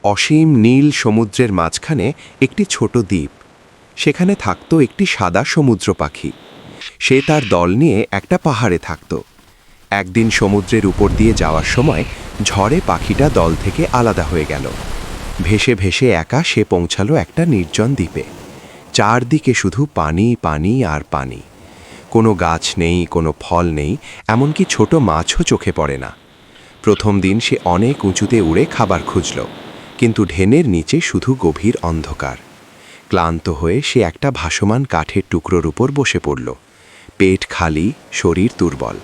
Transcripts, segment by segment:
অসীম নীল সমুদ্রের মাঝখানে একটি ছোট দ্বীপ। সেখানে থাকত একটি সাদা সমুদ্র পাখি। সে তার দল নিয়ে একটা পাহাড়ে থাকত। একদিন সমুদ্রের উপর দিয়ে যাওয়ার সময় ঝড়ে পাখিটা দল থেকে আলাদা হয়ে গেল। ভেসে ভেসে একা সে পৌঁছালো একটা নির্জন দ্বীপে। চারদিকে শুধু পানি, পানি আর পানি। কোনো গাছ নেই, কোনো ফল নেই, এমনকি ছোট মাছও চোখে পড়ে না। প্রথম দিন সে অনেক উঁচুতে উড়ে খাবার খুঁজল, কিন্তু ঢেনের নিচে শুধু গভীর অন্ধকার। ক্লান্ত হয়ে সে একটা ভাসমান কাঠের টুকরোর উপর বসে পড়ল। পেট খালি, শরীর দুর্বল।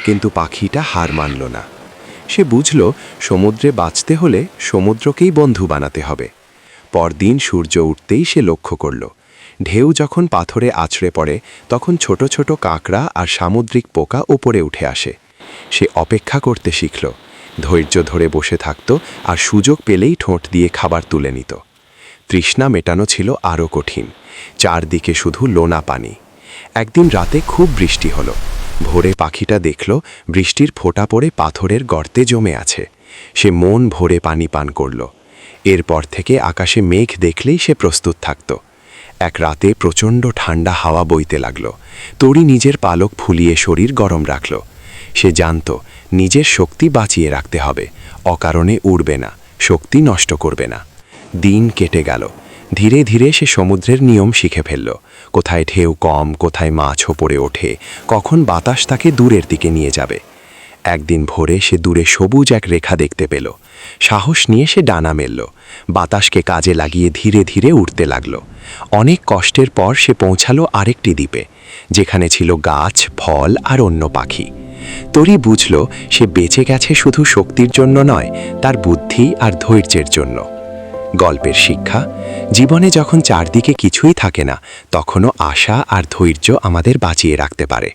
কিন্তু পাখিটা হার মানল না। সে বুঝল সমুদ্রে বাঁচতে হলে সমুদ্রকেই বন্ধু বানাতে হবে। পরদিন সূর্য উঠতেই সে লক্ষ্য করল, ঢেউ যখন পাথরে আছড়ে পড়ে তখন ছোট ছোট কাঁকড়া আর সামুদ্রিক পোকা ওপরে উঠে আসে। সে অপেক্ষা করতে শিখল, ধৈর্য ধরে বসে থাকত আর সুযোগ পেলেই ঠোঁট দিয়ে খাবার তুলে নিত। তৃষ্ণা মেটানো ছিল আরও কঠিন। চারদিকে শুধু লোনা পানি। একদিন রাতে খুব বৃষ্টি হলো। ভোরে পাখিটা দেখল বৃষ্টির ফোঁটা পড়ে পাথরের গর্তে জমে আছে। সে মন ভরে পানি পান করল। এরপর থেকে আকাশে মেঘ দেখলেই সে প্রস্তুত থাকত। এক রাতে প্রচণ্ড ঠান্ডা হাওয়া বইতে লাগল। তরি নিজের পালক ফুলিয়ে শরীর গরম রাখল। সে জানত নিজের শক্তি বাঁচিয়ে রাখতে হবে, অকারণে উড়বে না, শক্তি নষ্ট করবে না। দিন কেটে গেল। ধীরে ধীরে সে সমুদ্রের নিয়ম শিখে ফেলল। কোথায় ঢেউ কম, কোথায় মাছ ওপরে ওঠে, কখন বাতাস তাকে দূরের দিকে নিয়ে যাবে। একদিন ভোরে সে দূরে সবুজ এক রেখা দেখতে পেল। সাহস নিয়ে সে ডানা মেলল। বাতাসকে কাজে লাগিয়ে ধীরে ধীরে উঠতে লাগল। অনেক কষ্টের পর সে পৌঁছালো আরেকটি দ্বীপে, যেখানে ছিল গাছ, ফল আর অন্য পাখি। তরি বুঝল সে বেঁচে গেছে শুধু শক্তির জন্য নয়, তার বুদ্ধি আর ধৈর্যের জন্য। গল্পের শিক্ষা: জীবনে যখন চারদিকে কিছুই থাকে না, তখনও আশা আর ধৈর্য আমাদের বাঁচিয়ে রাখতে পারে।